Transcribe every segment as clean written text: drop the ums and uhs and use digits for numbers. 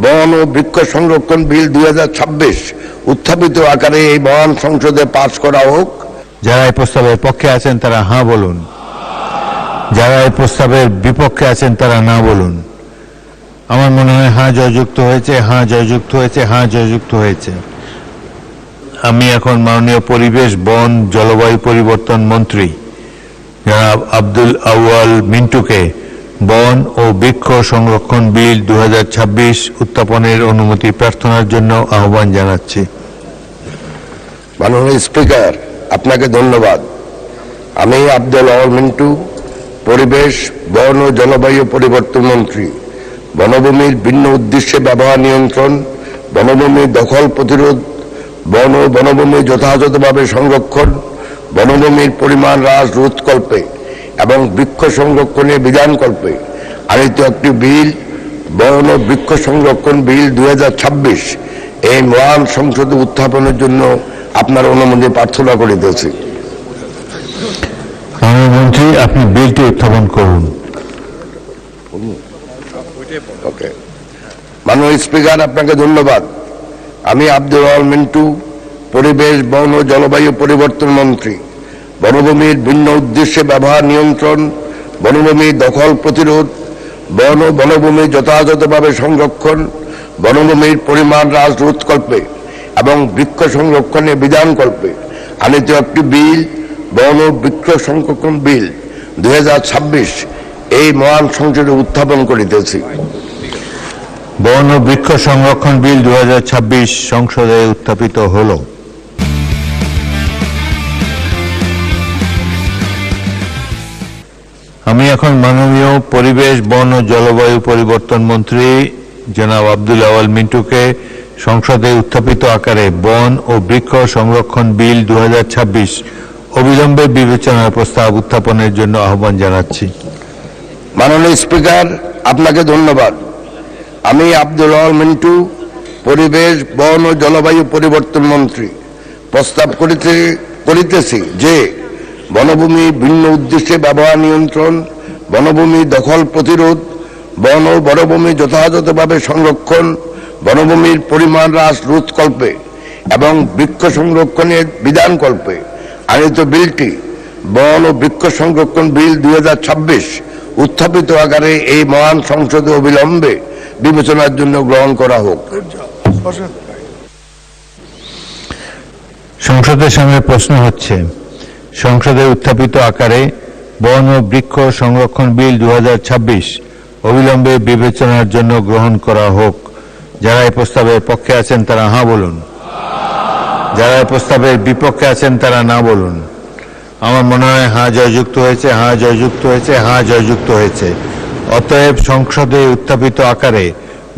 বন ও বৃক্ষ সংরক্ষণ বিল 2026 উত্থাপিত আকারে এই মহান সংসদে পাশ করা হোক। যারা এই প্রস্তাবের পক্ষে আছেন তারা হ্যাঁ বলুন। যারা এই প্রস্তাবের বিপক্ষে আছেন তারা না বলুন। আমার মনে হয় হ্যাঁ জয়যুক্ত হয়েছে, হ্যাঁ জয়যুক্ত হয়েছে, হ্যাঁ জয়যুক্ত হয়েছে। আমি এখন মাননীয় পরিবেশ, বন, জলবায়ু পরিবর্তন মন্ত্রী জনাব আব্দুল আউয়াল মিন্টুকে বন ও বৃক্ষ সংরক্ষণ বিল 2026 উত্থাপনের অনুমতি প্রার্থনার জন্য আহ্বান জানাচ্ছি। মাননীয় স্পিকার, আপনাকে ধন্যবাদ। আমি আব্দুল আউয়াল মিন্টু, পরিবেশ, বন ও জলবায়ু পরিবর্তন মন্ত্রী, বনভূমির ভিন্ন উদ্দেশ্যে ব্যবহার নিয়ন্ত্রণ, বনভূমির দখল প্রতিরোধ, বন ও বনভূমি যথাযথভাবে সংরক্ষণ, বনভূমির পরিমাণ হ্রাস রোধকল্পে এবং বৃক্ষ সংরক্ষণের বিধানকল্পে আনিত একটি বিল, বন ও বৃক্ষ সংরক্ষণ বিল 2026 এই মহান সংসদে উত্থাপনের জন্য আপনার অনুমতি প্রার্থনা করিতেছি। মন্ত্রী, আপনি বিলটি উত্থাপন করুন। ওকে। মাননীয় স্পিকার, আপনাকে ধন্যবাদ। আমি আব্দুল আউয়াল মিন্টু, পরিবেশ, বন ও জলবায়ু পরিবর্তন মন্ত্রী, বনভূমির ভিন্ন উদ্দেশ্যে ব্যবহার নিয়ন্ত্রণ, বনভূমির দখল প্রতিরোধ, বন ও বনভূমি যথাযথভাবে সংরক্ষণ, বনভূমির পরিমাণ হ্রাস রোধকল্পে এবং বৃক্ষ সংরক্ষণের বিধানকল্পে আনিত একটি বিল, বন ও বৃক্ষ সংরক্ষণ বিল 2026 এই মহান সংসদে উত্থাপন করিতেছি। বন ও বৃক্ষ সংরক্ষণ বিল 2026 সংসদে উত্থাপিত হলো। আমি এখন মাননীয় পরিবেশ, বন ও জলবায়ু পরিবর্তন মন্ত্রী জনাব আব্দুল আউয়াল মিন্টুকে সংসদে উত্থাপিত আকারে বন ও বৃক্ষ সংরক্ষণ বিল 2026 অবিলম্বে বিবেচনার প্রস্তাব উত্থাপনের জন্য আহ্বান জানাচ্ছি। মাননীয় স্পিকার, আপনাকে ধন্যবাদ। আমি আব্দুল আউয়াল মিন্টু, পরিবেশ, বন ও জলবায়ু পরিবর্তন মন্ত্রী, প্রস্তাব করিতেছি যে বনভূমি ভিন্ন উদ্দেশ্যে ব্যবহার নিয়ন্ত্রণ, বনভূমি দখল প্রতিরোধ, বন ও বনভূমি যথাযথভাবে সংরক্ষণ, বনভূমির পরিমাণ হ্রাস রোধকল্পে এবং বৃক্ষ সংরক্ষণের বিধানকল্পে আনিত বিলটি, বন ও বৃক্ষ সংরক্ষণ বিল 2026 উত্থাপিত আকারে এই মহান সংসদে অবিলম্বে বিবেচনার জন্য গ্রহণ করা হোক। সংসদের সামনে প্রশ্ন হচ্ছে, সংসদে উত্থাপিত আকারে বন ও বৃক্ষ সংরক্ষণ বিল 2026 অবিলম্বে বিবেচনার জন্য গ্রহণ করা হোক। যারা এই প্রস্তাবের পক্ষে আছেন তারা হ্যাঁ বলুন। যারা এই প্রস্তাবের বিপক্ষে আছেন তারা না বলুন। আমার মনে হয় হ্যাঁ জয়যুক্ত হয়েছে, হ্যাঁ জয়যুক্ত হয়েছে, হ্যাঁ জয়যুক্ত হয়েছে। অতএব সংসদে উত্থাপিত আকারে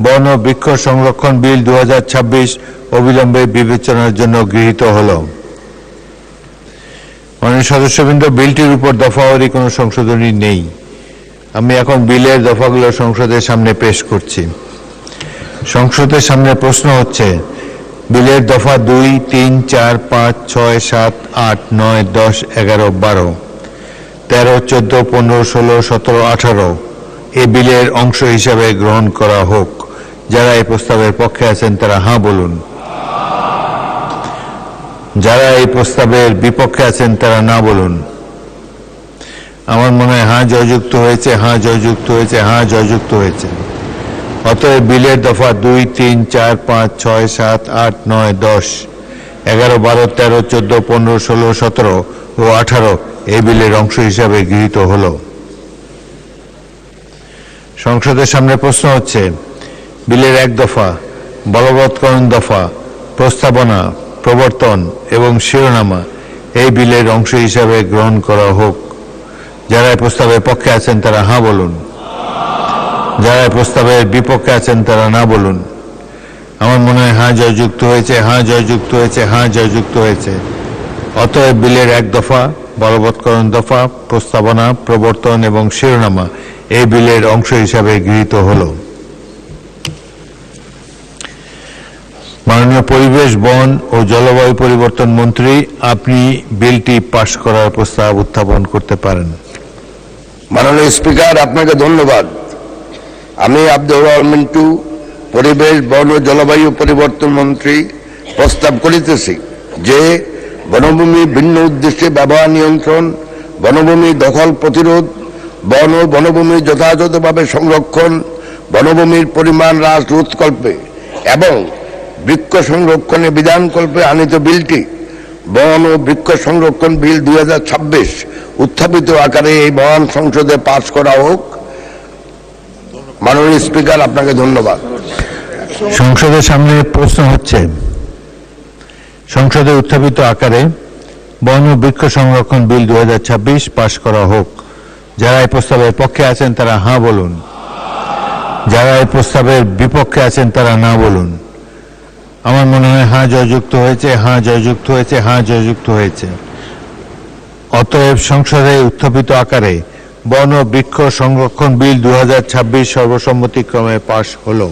বন ও বৃক্ষ সংরক্ষণ বিল 2026 অবিলম্বে বিবেচনার জন্য গৃহীত হল। মাননীয় সদস্যবৃন্দ, বিলটির উপর দফাওয়ারি কোনো সংশোধনী নেই। আমি এখন বিলের দফাগুলো সংসদের সামনে পেশ করছি। সংসদের সামনে প্রশ্ন হচ্ছে, বিলের দফা 2, 3, 4, 5, 6, 7, 8, 9, 10, 11, 12, 13, 14, 15, 16, 17, 18 এই বিলের অংশ হিসাবে গ্রহণ করা হোক। যারা এই প্রস্তাবের পক্ষে আছেন তারা হ্যাঁ বলুন। যারা এই প্রস্তাবের বিপক্ষে আছেন তারা না বলুন। আমার মনে হয় হ্যাঁ জয়যুক্ত হয়েছে, হ্যাঁ জয়যুক্ত হয়েছে, হ্যাঁ জয়যুক্ত হয়েছে। অতএব বিলের দফা 2, 3, 4, 5, 6, 7, 8, 9, 10, 11, 12, 13, 14, 15, 16, 17 ও 18 এই বিলের অংশ হিসাবে গৃহীত হল। সংসদের সামনে প্রশ্ন হচ্ছে, বিলের 1 দফা, বলবৎকরণ দফা, প্রস্তাবনা, প্রবর্তন এবং শিরোনামা এই বিলের অংশ হিসাবে গ্রহণ করা হোক। যারা এই প্রস্তাবের পক্ষে আছেন তারা হ্যাঁ বলুন। যারা এই প্রস্তাবের বিপক্ষে আছেন তারা না বলুন। আমার মনে হয় হ্যাঁ জয়যুক্ত হয়েছে, হ্যাঁ জয়যুক্ত হয়েছে, হ্যাঁ জয়যুক্ত হয়েছে। অতএব বিলের 1 দফা, বলবৎকরণ দফা, প্রস্তাবনা, প্রবর্তন এবং শিরোনামা এই বিলের অংশ হিসাবে গৃহীত হল। মাননীয় পরিবেশ, বন ও জলবায়ু পরিবর্তন মন্ত্রী, আপনি বিলটি পাশ করার প্রস্তাব উত্থাপন করতে পারেন। মাননীয় স্পিকার, আপনাকে ধন্যবাদ। আমি আব্দুল আউয়াল মিন্টু, পরিবেশ বন ও জলবায়ু পরিবর্তন মন্ত্রী প্রস্তাব করিতেছি যে বনভূমি ভিন্ন উদ্দেশ্যে ব্যবহার নিয়ন্ত্রণ, বনভূমি দখল প্রতিরোধ, বন ও বনভূমি যথাযথভাবে সংরক্ষণ, বনভূমির পরিমাণ হ্রাস রোধকল্পে এবং বৃক্ষ সংরক্ষণে বিধানকল্পে আনিত বিলটি বন ও বৃক্ষ সংরক্ষণ বিল 2026 উত্থাপিত আকারে এই মহান সংসদে পাশ করা হোক। মাননীয় স্পিকার, আপনাকে ধন্যবাদ। সংসদের সামনে প্রশ্ন হচ্ছে সংসদে উত্থাপিত আকারে বন ও বৃক্ষ সংরক্ষণ বিল 2026 পাশ করা হোক। যারা এই প্রস্তাবের পক্ষে আছেন তারা হাঁ বলুন, যারা এই প্রস্তাবের বিপক্ষে আছেন তারা না বলুন। আমার মনে হয় হাঁ জয়যুক্ত হয়েছে, হাঁ জয়যুক্ত হয়েছে, হাঁ জয়যুক্ত হয়েছে। অতএব সংসদে উত্থাপিত আকারে বন ও বৃক্ষ সংরক্ষণ বিল 2026 সর্বসম্মতিক্রমে পাশ হলো।